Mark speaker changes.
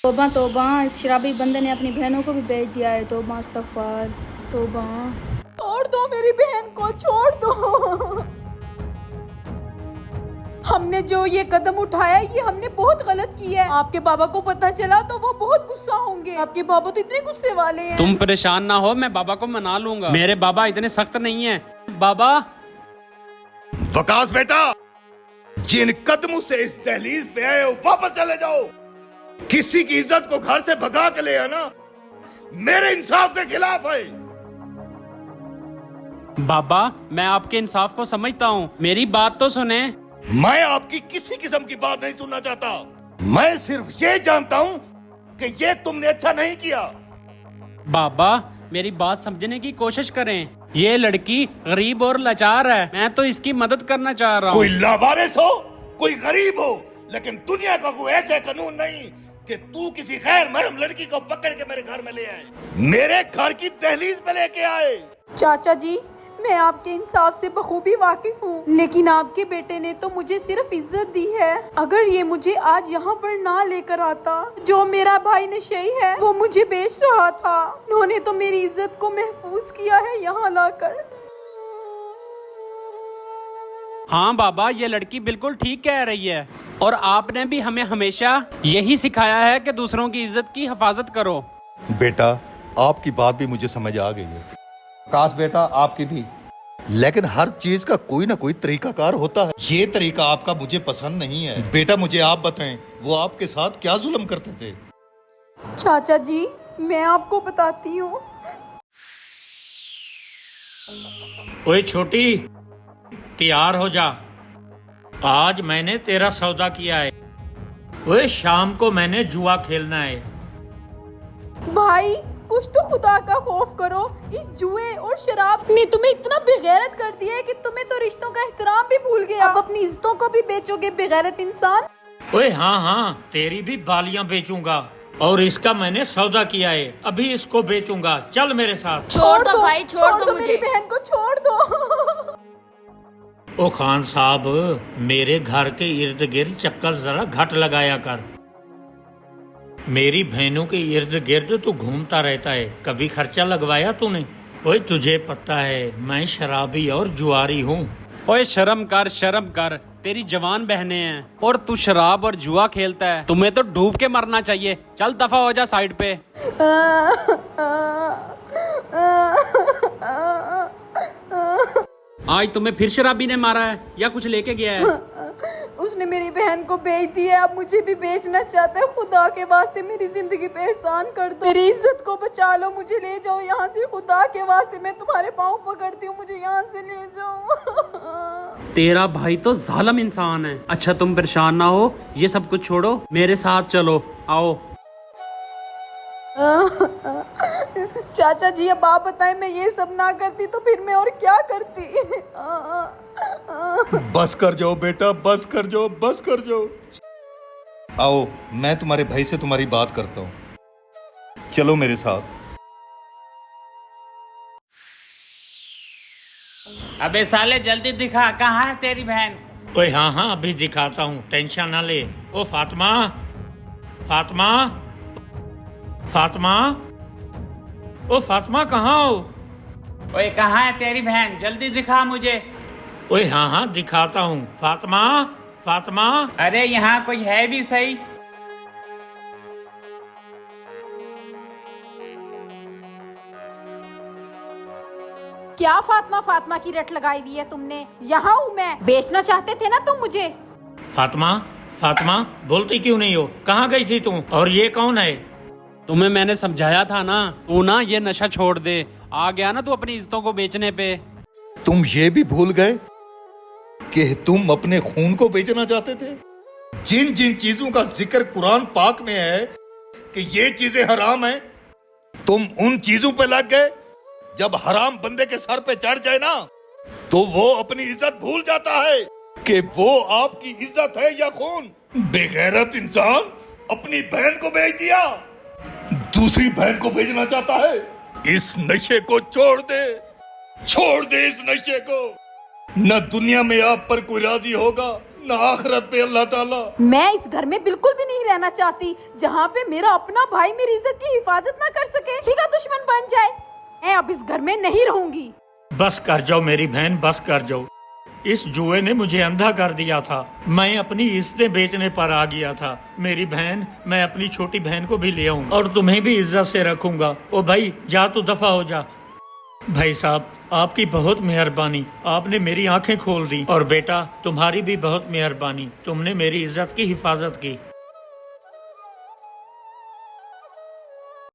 Speaker 1: तौबा तौबा, इस शराबी बंदे ने अपनी बहनों को भी बेच दिया है। तौबा अस्तगफार, तौबा।
Speaker 2: छोड़ दो मेरी बहन को, छोड़ दो। हमने जो ये कदम उठाया ये हमने बहुत गलत किया है। आपके बाबा को पता चला तो वो बहुत गुस्सा होंगे। आपके बाबा तो इतने गुस्से वाले हैं।
Speaker 3: तुम परेशान ना हो, मैं बाबा को मना लूंगा। मेरे बाबा इतने सख्त नहीं है। बाबा।
Speaker 4: वकास बेटा, जिन कदमों से इस दहलीज पे आए हो वापस चले जाओ। किसी की इज्जत को घर से भगा के ले आना मेरे इंसाफ के खिलाफ है।
Speaker 3: बाबा, मैं आपके इंसाफ को समझता हूँ, मेरी बात तो सुने।
Speaker 4: मैं आपकी किसी किस्म की बात नहीं सुनना चाहता। मैं सिर्फ ये जानता हूँ कि ये तुमने अच्छा नहीं किया।
Speaker 3: बाबा, मेरी बात समझने की कोशिश करें। ये लड़की गरीब और लाचार है, मैं तो इसकी मदद करना चाह रहा हूँ।
Speaker 4: कोई लावारिस हो, कोई गरीब हो, लेकिन दुनिया का कोई ऐसा कानून नहीं कि तू किसी गैर महरम लड़की को पकड़ के मेरे घर में ले आए, मेरे घर की दहलीज पे लेके आए।
Speaker 2: चाचा जी, मैं आपके इंसाफ से बखूबी वाकिफ हूँ, लेकिन आपके बेटे ने तो मुझे सिर्फ इज्जत दी है। अगर ये मुझे आज यहाँ पर ना लेकर आता, जो मेरा भाई नशई है वो मुझे बेच रहा था, उन्होंने तो मेरी इज्जत को महफूज किया है यहाँ लाकर।
Speaker 3: हाँ बाबा, ये लड़की बिल्कुल ठीक कह रही है, और आपने भी हमें हमेशा यही सिखाया है कि दूसरों की इज्जत की हिफाजत करो।
Speaker 4: बेटा, आपकी बात भी मुझे समझ आ गई है। काश बेटा, आपकी भी। लेकिन हर चीज का कोई ना कोई तरीकाकार होता है। ये तरीका आपका मुझे पसंद नहीं है। बेटा, मुझे आप बताएं, वो आपके साथ क्या जुल्म करते थे?
Speaker 2: चाचा जी, मैं आपको बताती हूँ।
Speaker 5: ओए छोटी, तैयार हो जा, आज मैंने तेरा सौदा किया है। ओए शाम को मैंने जुआ खेलना है।
Speaker 2: भाई, कुछ तो खुदा का खौफ करो। इस जुए और शराब ने तुम्हें इतना बेगैरत कर दिया है कि तुम्हें तो रिश्तों का एहतराम भी भूल गया। अब अपनी इज्जतों को भी बेचोगे, बेगैरत इंसान।
Speaker 5: ओए हाँ हाँ, तेरी भी बालियां बेचूंगा, और इसका मैंने सौदा किया है, अभी इसको बेचूंगा। चल मेरे साथ।
Speaker 1: छोड़ दो भाई, छोड़ दो
Speaker 2: मेरी
Speaker 1: मुझे।
Speaker 2: बहन को छोड़ दो।
Speaker 5: ओ खान साहब, मेरे घर के इर्द गिर्द चक्कर जरा घट लगाया कर। मेरी बहनों के इर्द गिर्द तू घूमता रहता है, कभी खर्चा लगवाया तूने? ओए तुझे पता है मैं शराबी और जुआरी हूँ।
Speaker 3: ओए शर्म कर, शर्म कर, तेरी जवान बहनें हैं और तू शराब और जुआ खेलता है। तुम्हें तो डूब के मरना चाहिए। चल दफा हो जा साइड पे। आज तुम्हें फिर शराबी ने मारा है या कुछ लेके गया है?
Speaker 2: उसने मेरी बहन को बेच दी है, अब मुझे भी बेचना चाहता है। खुदा के वास्ते मेरी जिंदगी पे एहसान कर दो, मेरी इज्जत को बचा लो, मुझे ले जाओ यहाँ से। खुदा के वास्ते मैं तुम्हारे पाँव पकड़ती हूँ, मुझे यहाँ से ले जाओ।
Speaker 3: तेरा भाई तो जालिम इंसान है। अच्छा तुम परेशान ना हो, ये सब कुछ छोड़ो, मेरे साथ चलो, आओ।
Speaker 2: चाचा जी, अब आप बताएं, मैं ये सब ना करती तो फिर मैं और क्या करती?
Speaker 4: बस कर जाओ बेटा, बस कर जाओ, बस कर जाओ। आओ, मैं तुम्हारे भाई से तुम्हारी बात करता हूँ। चलो मेरे साथ।
Speaker 6: अबे साले जल्दी दिखा, कहाँ है तेरी बहन?
Speaker 5: ओए हाँ हाँ, अभी दिखाता हूँ, टेंशन ना ले। ओ फातिमा, फातिमा, फातिमा, ओ फातिमा कहाँ हो?
Speaker 6: ओए कहाँ है तेरी बहन? जल्दी दिखा मुझे।
Speaker 5: ओए हाँ हाँ, दिखाता हूँ। फातिमा, फातिमा।
Speaker 6: अरे यहाँ कोई है भी सही।
Speaker 2: क्या फातिमा फातिमा की रट लगाई हुई है तुमने? यहाँ हूँ मैं, बेचना चाहते थे ना तुम मुझे।
Speaker 5: फातिमा, फातिमा, बोलती क्यों नहीं हो? कहाँ गई थी तुम? और ये कौन है?
Speaker 3: तुम्हें मैंने समझाया था ना, तू ना ये नशा छोड़ दे। आ गया ना तू अपनी इज्जतों को बेचने पे।
Speaker 4: तुम ये भी भूल गए कि तुम अपने खून को बेचना चाहते थे? जिन जिन चीजों का जिक्र कुरान पाक में है कि ये चीजें हराम हैं, तुम उन चीजों पे लग गए। जब हराम बंदे के सर पे चढ़ जाए ना, तो वो अपनी इज्जत भूल जाता है कि वो आपकी इज्जत है या खून। बेगैरत इंसान अपनी बहन को बेच दिया, दूसरी बहन को बेचना चाहता है। इस नशे को छोड़ दे, छोड़ दे इस नशे को। न दुनिया में आप पर कोई राजी होगा, ना आखिरत पे अल्लाह ताला।
Speaker 2: मैं इस घर में बिल्कुल भी नहीं रहना चाहती जहाँ पे मेरा अपना भाई मेरी इज्जत की हिफाजत ना कर सके, ठीक है दुश्मन बन जाए। मैं अब इस घर में नहीं रहूंगी।
Speaker 5: बस कर जाओ मेरी बहन, बस कर जाओ। इस जुए ने मुझे अंधा कर दिया था। मैं अपनी इज्जतें बेचने पर आ गया था। मेरी बहन, मैं अपनी छोटी बहन को भी ले आऊंगा और तुम्हें भी इज्जत से रखूंगा। ओ भाई जा, तू दफा हो जा। भाई साहब, आपकी बहुत मेहरबानी, आपने मेरी आंखें खोल दी। और बेटा, तुम्हारी भी बहुत मेहरबानी, तुमने मेरी इज्जत की हिफाजत की।